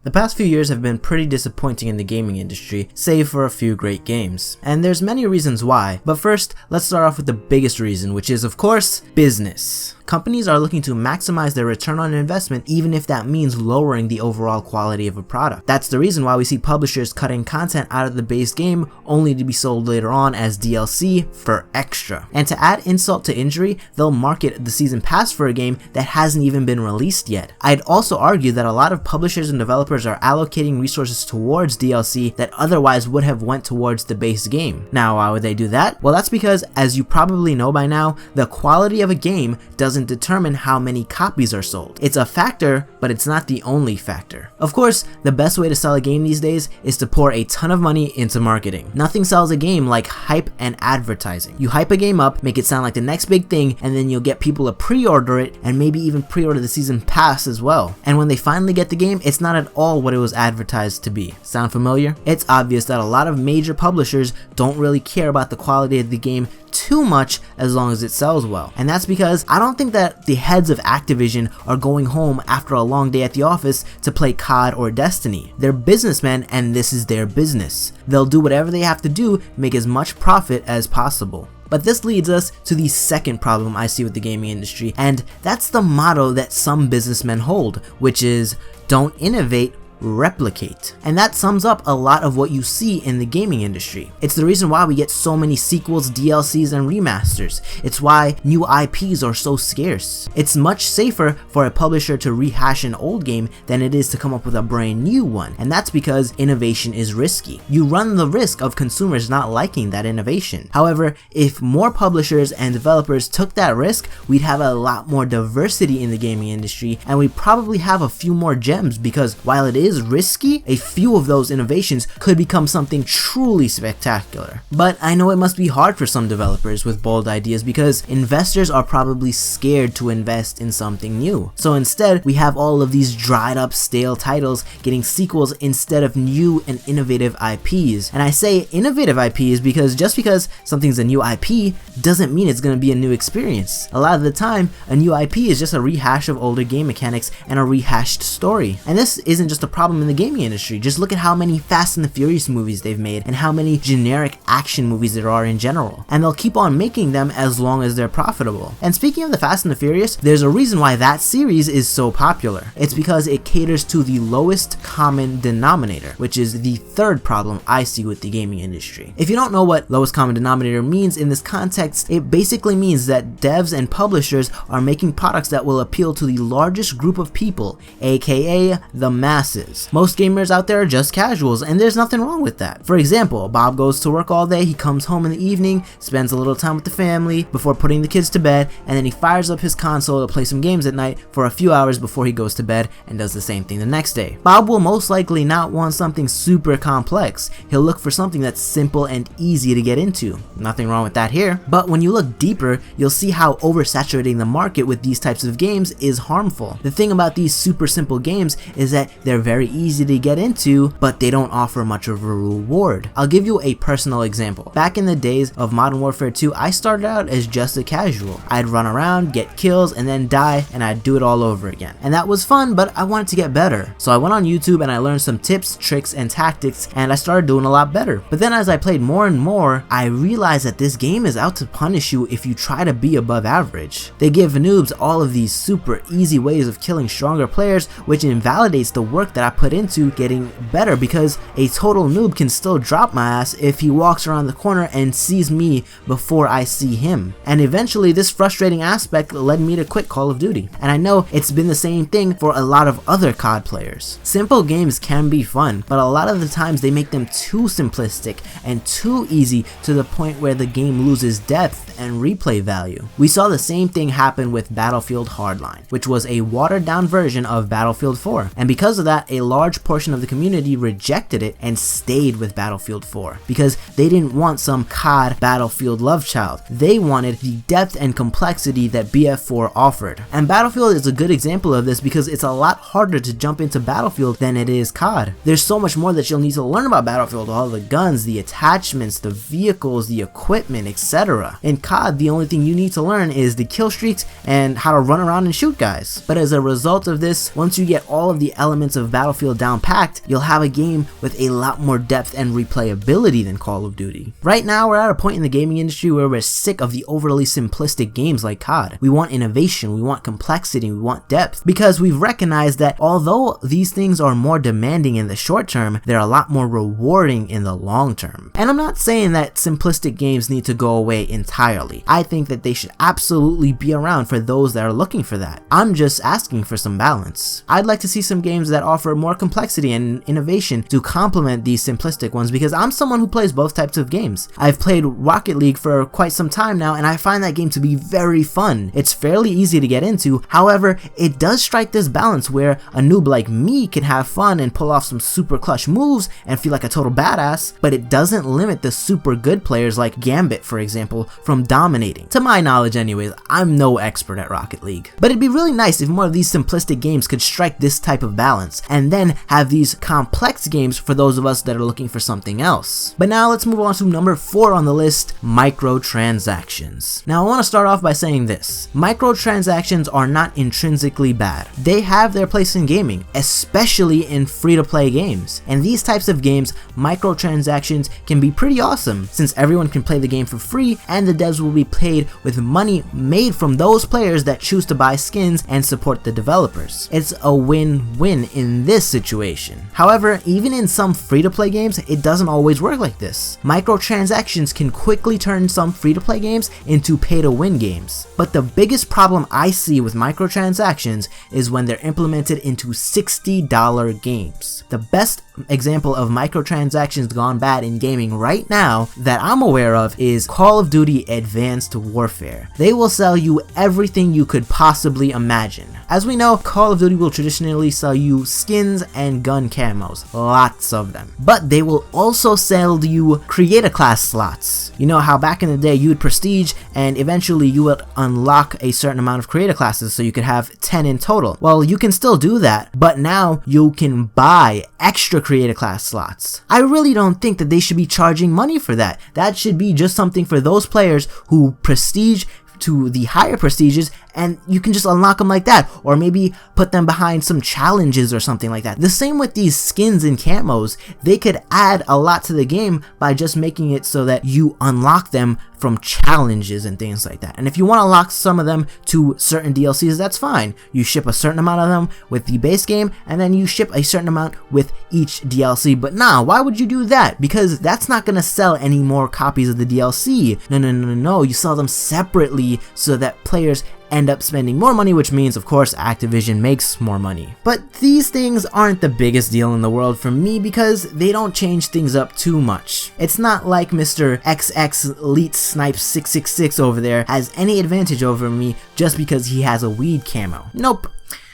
The past few years have been pretty disappointing in the gaming industry, save for a few great games. And there's many reasons why, but first, let's start off with the biggest reason, which is, of course, business. Companies are looking to maximize their return on investment even if that means lowering the overall quality of a product. That's the reason why we see publishers cutting content out of the base game only to be sold later on as DLC for extra. And to add insult to injury, they'll market the season pass for a game that hasn't even been released yet. I'd also argue that a lot of publishers and developers are allocating resources towards DLC that otherwise would have went towards the base game. Now, why would they do that? Well, that's because, as you probably know by now, the quality of a game doesn't determine how many copies are sold. It's a factor, but it's not the only factor. Of course, the best way to sell a game these days is to pour a ton of money into marketing. Nothing sells a game like hype and advertising. You hype a game up, make it sound like the next big thing, and then you'll get people to pre-order it and maybe even pre-order the season pass as well. And when they finally get the game, it's not at all what it was advertised to be. Sound familiar? It's obvious that a lot of major publishers don't really care about the quality of the game too much as long as it sells well. And that's because I don't think that the heads of Activision are going home after a long day at the office to play COD or Destiny. They're businessmen and this is their business. They'll do whatever they have to do to make as much profit as possible. But this leads us to the second problem I see with the gaming industry, and that's the motto that some businessmen hold, which is don't innovate, replicate. And that sums up a lot of what you see in the gaming industry. It's the reason why we get so many sequels, DLCs, and remasters. It's why new IPs are so scarce. It's much safer for a publisher to rehash an old game than it is to come up with a brand new one, and that's because innovation is risky. You run the risk of consumers not liking that innovation. However, if more publishers and developers took that risk, we'd have a lot more diversity in the gaming industry, and we'd probably have a few more gems, because while it is risky, a few of those innovations could become something truly spectacular. But I know it must be hard for some developers with bold ideas because investors are probably scared to invest in something new. So instead, we have all of these dried up, stale titles getting sequels instead of new and innovative IPs. And I say innovative IPs because just because something's a new IP doesn't mean it's going to be a new experience. A lot of the time, a new IP is just a rehash of older game mechanics and a rehashed story. And this isn't just a problem in the gaming industry. Just look at how many Fast and the Furious movies they've made and how many generic action movies there are in general. And they'll keep on making them as long as they're profitable. And speaking of the Fast and the Furious, there's a reason why that series is so popular. It's because it caters to the lowest common denominator, which is the third problem I see with the gaming industry. If you don't know what lowest common denominator means in this context, it basically means that devs and publishers are making products that will appeal to the largest group of people, aka the masses. Most gamers out there are just casuals, and there's nothing wrong with that. For example, Bob goes to work all day, he comes home in the evening, spends a little time with the family before putting the kids to bed, and then he fires up his console to play some games at night for a few hours before he goes to bed and does the same thing the next day. Bob will most likely not want something super complex. He'll look for something that's simple and easy to get into. Nothing wrong with that here. But when you look deeper, you'll see how oversaturating the market with these types of games is harmful. The thing about these super simple games is that they're very easy to get into, but they don't offer much of a reward. I'll give you a personal example. Back in the days of Modern Warfare 2, I started out as just a casual. I'd run around, get kills, and then die, and I'd do it all over again. And that was fun, but I wanted to get better. So I went on YouTube and I learned some tips, tricks, and tactics, and I started doing a lot better. But then as I played more and more, I realized that this game is out to punish you if you try to be above average. They give noobs all of these super easy ways of killing stronger players, which invalidates the work that I put into getting better, because a total noob can still drop my ass if he walks around the corner and sees me before I see him. And eventually this frustrating aspect led me to quit Call of Duty. And I know it's been the same thing for a lot of other COD players. Simple games can be fun, but a lot of the times they make them too simplistic and too easy to the point where the game loses depth and replay value. We saw the same thing happen with Battlefield Hardline, which was a watered down version of Battlefield 4. And because of that, a large portion of the community rejected it and stayed with Battlefield 4 because they didn't want some COD Battlefield love child. They wanted the depth and complexity that BF4 offered. And Battlefield is a good example of this because it's a lot harder to jump into Battlefield than it is COD. There's so much more that you'll need to learn about Battlefield, all the guns, the attachments, the vehicles, the equipment, etc. In COD, the only thing you need to learn is the kill streaks and how to run around and shoot guys. But as a result of this, once you get all of the elements of Battlefield down packed, you'll have a game with a lot more depth and replayability than Call of Duty. Right now, we're at a point in the gaming industry where we're sick of the overly simplistic games like COD. We want innovation, we want complexity, we want depth, because we've recognized that although these things are more demanding in the short term, they're a lot more rewarding in the long term. And I'm not saying that simplistic games need to go away entirely. I think that they should absolutely be around for those that are looking for that. I'm just asking for some balance. I'd like to see some games that offer more complexity and innovation to complement these simplistic ones, because I'm someone who plays both types of games. I've played Rocket League for quite some time now, and I find that game to be very fun. It's fairly easy to get into, however, it does strike this balance where a noob like me can have fun and pull off some super clutch moves and feel like a total badass, but it doesn't limit the super good players like Gambit, for example, from dominating. To my knowledge anyways, I'm no expert at Rocket League. But it'd be really nice if more of these simplistic games could strike this type of balance, and then have these complex games for those of us that are looking for something else. But now let's move on to number 4 on the list, microtransactions. Now I want to start off by saying this. Microtransactions are not intrinsically bad. They have their place in gaming, especially in free-to-play games. And these types of games, microtransactions can be pretty awesome, since everyone can play the game for free and the devs will be paid with money made from those players that choose to buy skins and support the developers. It's a win-win in this situation. However, even in some free-to-play games, it doesn't always work like this. Microtransactions can quickly turn some free-to-play games into pay-to-win games. But the biggest problem I see with microtransactions is when they're implemented into $60 games. The best example of microtransactions gone bad in gaming right now that I'm aware of is Call of Duty Advanced Warfare. They will sell you everything you could possibly imagine. As we know, Call of Duty will traditionally sell you skins and gun camos, lots of them. But they will also sell you creator class slots. You know how back in the day you would prestige and eventually you would unlock a certain amount of creator classes so you could have 10 in total. Well, you can still do that, but now you can buy extra creator class slots. I really don't think that they should be charging money for that. That should be just something for those players who prestige to the higher prestiges, and you can just unlock them like that, or maybe put them behind some challenges or something like that. The same with these skins and camos. They could add a lot to the game by just making it so that you unlock them from challenges and things like that. And if you want to unlock some of them to certain DLCs, that's fine. You ship a certain amount of them with the base game, and then you ship a certain amount with each DLC. But nah, why would you do that? Because that's not gonna sell any more copies of the DLC. No, you sell them separately so that players end up spending more money, which means of course Activision makes more money. But these things aren't the biggest deal in the world for me because they don't change things up too much. It's not like Mr. XX Elite Snipe 666 over there has any advantage over me just because he has a weed camo. Nope.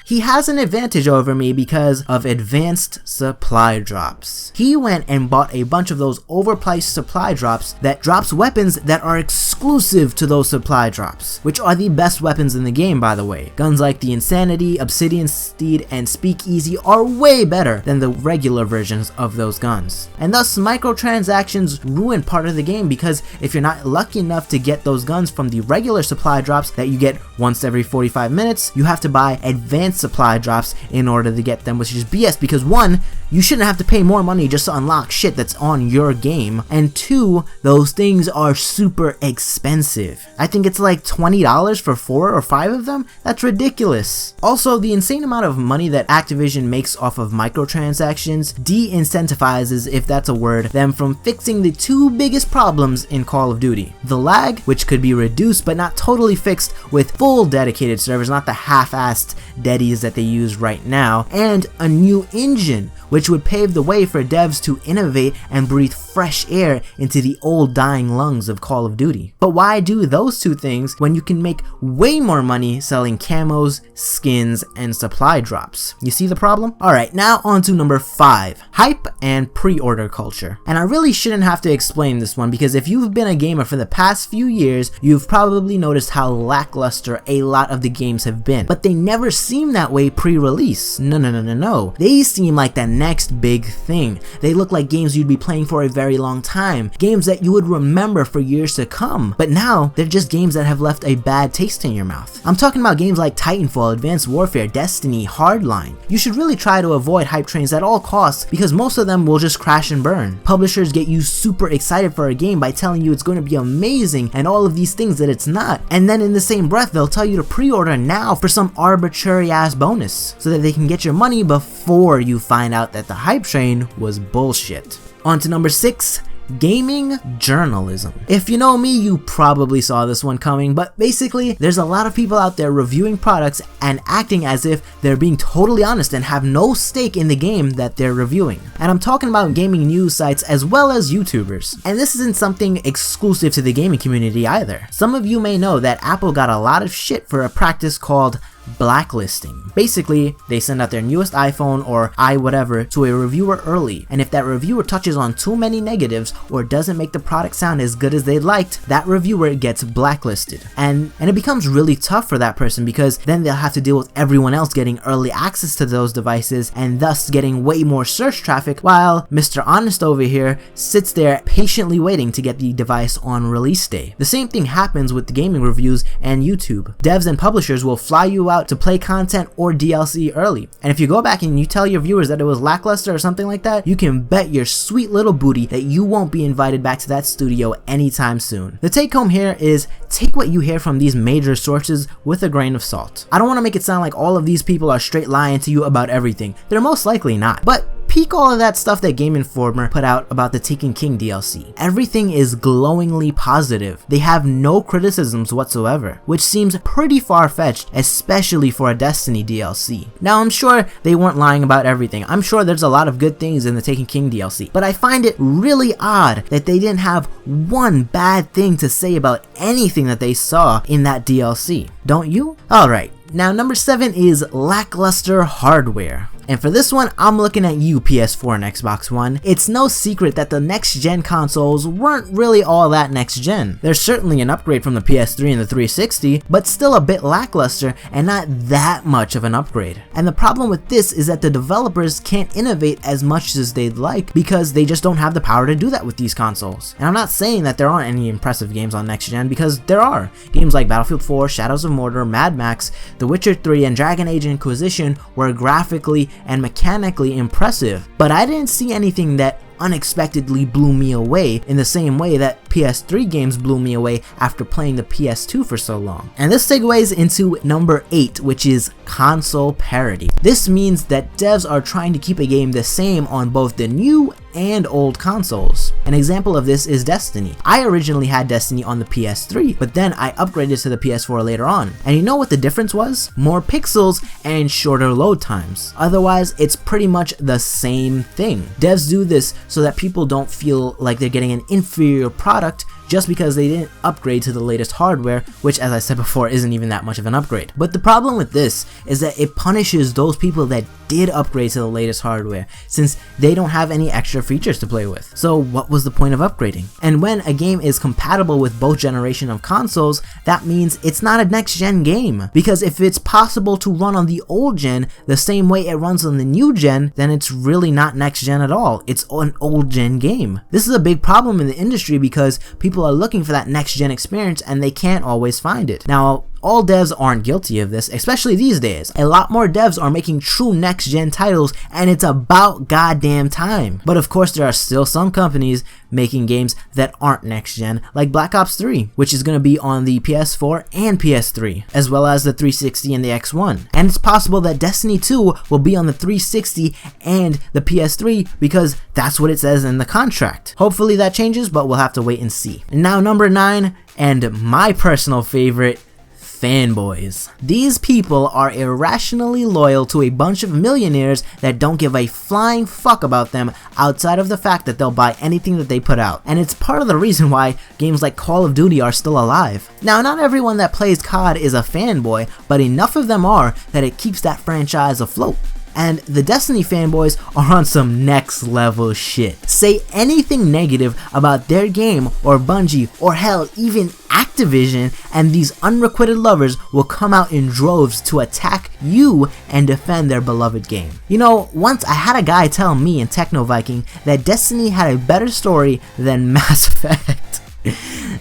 He has an advantage over me because of advanced supply drops. He went and bought a bunch of those overpriced supply drops that drops weapons that are exclusive to those supply drops, which are the best weapons in the game, by the way. Guns like the Insanity, Obsidian Steed, and Speakeasy are way better than the regular versions of those guns. And thus, microtransactions ruin part of the game because if you're not lucky enough to get those guns from the regular supply drops that you get once every 45 minutes, you have to buy advanced supply drops in order to get them, which is BS because 1, you shouldn't have to pay more money just to unlock shit that's on your game, and 2, those things are super expensive. I think it's like $20 for 4 or 5 of them? That's ridiculous. Also, the insane amount of money that Activision makes off of microtransactions de-incentivizes, if that's a word, them from fixing the 2 biggest problems in Call of Duty. The lag, which could be reduced but not totally fixed with full dedicated servers, not the half-assed deadies that they use right now, and a new engine, which would pave the way for devs to innovate and breathe fresh air into the old dying lungs of Call of Duty. But why do those 2 things when you can make way more money selling camos, skins, and supply drops? You see the problem? Alright, now on to number 5, hype and pre-order culture. And I really shouldn't have to explain this one because if you've been a gamer for the past few years, you've probably noticed how lackluster a lot of the games have been. But they never seem that way pre-release. No. They seem like the next next big thing. They look like games you'd be playing for a very long time, games that you would remember for years to come, but now they're just games that have left a bad taste in your mouth. I'm talking about games like Titanfall, Advanced Warfare, Destiny, Hardline. You should really try to avoid hype trains at all costs because most of them will just crash and burn. Publishers get you super excited for a game by telling you it's going to be amazing and all of these things that it's not, and then in the same breath they'll tell you to pre-order now for some arbitrary ass bonus so that they can get your money before you find out that the hype train was bullshit. On to number 6. Gaming journalism. If you know me, you probably saw this one coming, but basically there's a lot of people out there reviewing products and acting as if they're being totally honest and have no stake in the game that they're reviewing. And I'm talking about gaming news sites as well as YouTubers. And this isn't something exclusive to the gaming community either. Some of you may know that Apple got a lot of shit for a practice called blacklisting. Basically, they send out their newest iPhone or whatever to a reviewer early, and if that reviewer touches on too many negatives or doesn't make the product sound as good as they liked, that reviewer gets blacklisted. And it becomes really tough for that person because then they'll have to deal with everyone else getting early access to those devices and thus getting way more search traffic, while Mr. Honest over here sits there patiently waiting to get the device on release day. The same thing happens with the gaming reviews and YouTube. Devs and publishers will fly you out to play content or DLC early, and if you go back and you tell your viewers that it was lackluster or something like that, you can bet your sweet little booty that you won't be invited back to that studio anytime soon. The take home here is take what you hear from these major sources with a grain of salt. I don't want to make it sound like all of these people are straight lying to you about everything. They're most likely not, but peek all of that stuff that Game Informer put out about the Taken King DLC. Everything is glowingly positive. They have no criticisms whatsoever, which seems pretty far-fetched, especially for a Destiny DLC. Now, I'm sure they weren't lying about everything. I'm sure there's a lot of good things in the Taken King DLC, but I find it really odd that they didn't have one bad thing to say about anything that they saw in that DLC. Don't you? Alright. Now, number 7 is lackluster hardware. And for this one, I'm looking at you, PS4 and Xbox One. It's no secret that the next-gen consoles weren't really all that next-gen. There's certainly an upgrade from the PS3 and the 360, but still a bit lackluster and not that much of an upgrade. And the problem with this is that the developers can't innovate as much as they'd like because they just don't have the power to do that with these consoles. And I'm not saying that there aren't any impressive games on next-gen, because there are. Games like Battlefield 4, Shadows of Mordor, Mad Max, The Witcher 3, and Dragon Age Inquisition were graphically and mechanically impressive, but I didn't see anything that unexpectedly blew me away in the same way that PS3 games blew me away after playing the PS2 for so long. And this segues into number 8, which is console parity. This means that devs are trying to keep a game the same on both the new and old consoles. An example of this is Destiny. I originally had Destiny on the PS3, but then I upgraded to the PS4 later on. And you know what the difference was? More pixels and shorter load times. Otherwise, it's pretty much the same thing. Devs do this so that people don't feel like they're getting an inferior product just because they didn't upgrade to the latest hardware, which, as I said before, isn't even that much of an upgrade. But the problem with this is that it punishes those people that did upgrade to the latest hardware, since they don't have any extra features to play with. So what was the point of upgrading? And when a game is compatible with both generation of consoles, that means it's not a next-gen game. Because if it's possible to run on the old gen the same way it runs on the new gen, then it's really not next-gen at all. It's an old-gen game. This is a big problem in the industry because people are looking for that next-gen experience and they can't always find it. Now, all devs aren't guilty of this, especially these days. A lot more devs are making true next-gen titles, and it's about goddamn time. But of course, there are still some companies making games that aren't next-gen, like Black Ops 3, which is going to be on the PS4 and PS3, as well as the 360 and the X1. And it's possible that Destiny 2 will be on the 360 and the PS3 because that's what it says in the contract. Hopefully that changes, but we'll have to wait and see. And now number 9, and my personal favorite, fanboys. These people are irrationally loyal to a bunch of millionaires that don't give a flying fuck about them outside of the fact that they'll buy anything that they put out. And it's part of the reason why games like Call of Duty are still alive. Now, not everyone that plays COD is a fanboy, but enough of them are that it keeps that franchise afloat. And the Destiny fanboys are on some next level shit. Say anything negative about their game or Bungie or hell even Activision and these unrequited lovers will come out in droves to attack you and defend their beloved game. You know, once I had a guy tell me in Techno Viking that Destiny had a better story than Mass Effect.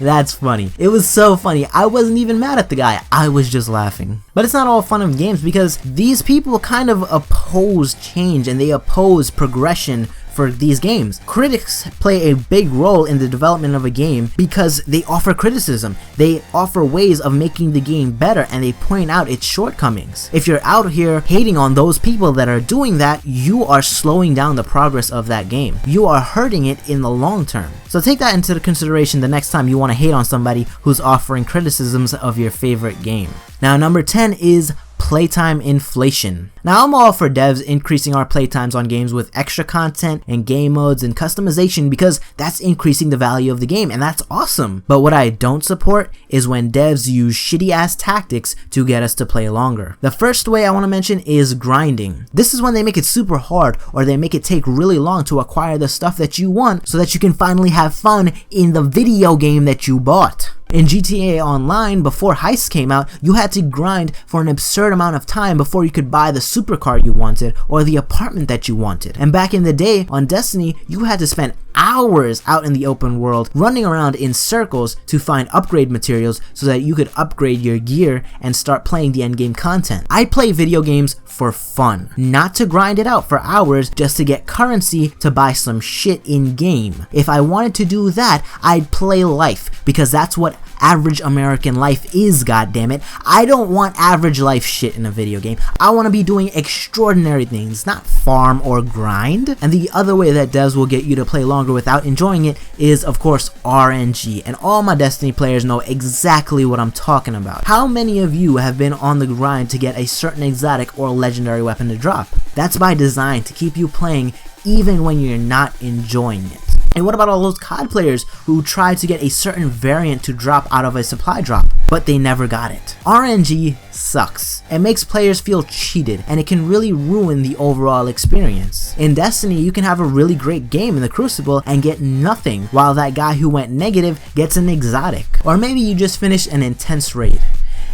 That's funny. It was so funny. I wasn't even mad at the guy. I was just laughing. But it's not all fun and games because these people kind of oppose change and they oppose progression for these games. Critics play a big role in the development of a game because they offer criticism. They offer ways of making the game better and they point out its shortcomings. If you're out here hating on those people that are doing that, you are slowing down the progress of that game. You are hurting it in the long term. So take that into consideration the next time you want to hate on somebody who's offering criticisms of your favorite game. Now, number 10 is playtime inflation. Now, I'm all for devs increasing our playtimes on games with extra content and game modes and customization because that's increasing the value of the game and that's awesome. But what I don't support is when devs use shitty ass tactics to get us to play longer. The first way I want to mention is grinding. This is when they make it super hard or they make it take really long to acquire the stuff that you want so that you can finally have fun in the video game that you bought. In GTA Online, before Heist came out, you had to grind for an absurd amount of time before you could buy the supercar you wanted or the apartment that you wanted. And back in the day, on Destiny, you had to spend hours out in the open world running around in circles to find upgrade materials so that you could upgrade your gear and start playing the endgame content. I play video games for fun, not to grind it out for hours just to get currency to buy some shit in game. If I wanted to do that, I'd play life because that's what average American life is, goddammit. I don't want average life shit in a video game. I want to be doing extraordinary things, not farm or grind. And the other way that devs will get you to play longer without enjoying it is, of course, RNG. And all my Destiny players know exactly what I'm talking about. How many of you have been on the grind to get a certain exotic or legendary weapon to drop? That's by design, to keep you playing even when you're not enjoying it. And what about all those COD players who tried to get a certain variant to drop out of a supply drop, but they never got it? RNG sucks. It makes players feel cheated, and it can really ruin the overall experience. In Destiny, you can have a really great game in the Crucible and get nothing, while that guy who went negative gets an exotic. Or maybe you just finished an intense raid.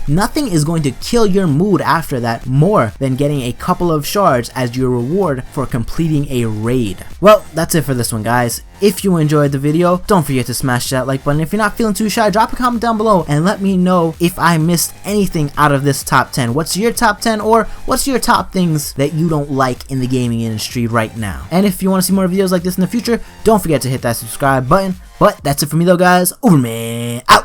Nothing is going to kill your mood after that more than getting a couple of shards as your reward for completing a raid. Well, that's it for this one, guys. If you enjoyed the video, don't forget to smash that like button. If you're not feeling too shy, drop a comment down below and let me know if I missed anything out of this top 10. What's your top 10 or what's your top things that you don't like in the gaming industry right now? And if you want to see more videos like this in the future, don't forget to hit that subscribe button. But that's it for me though, guys. OverMan out!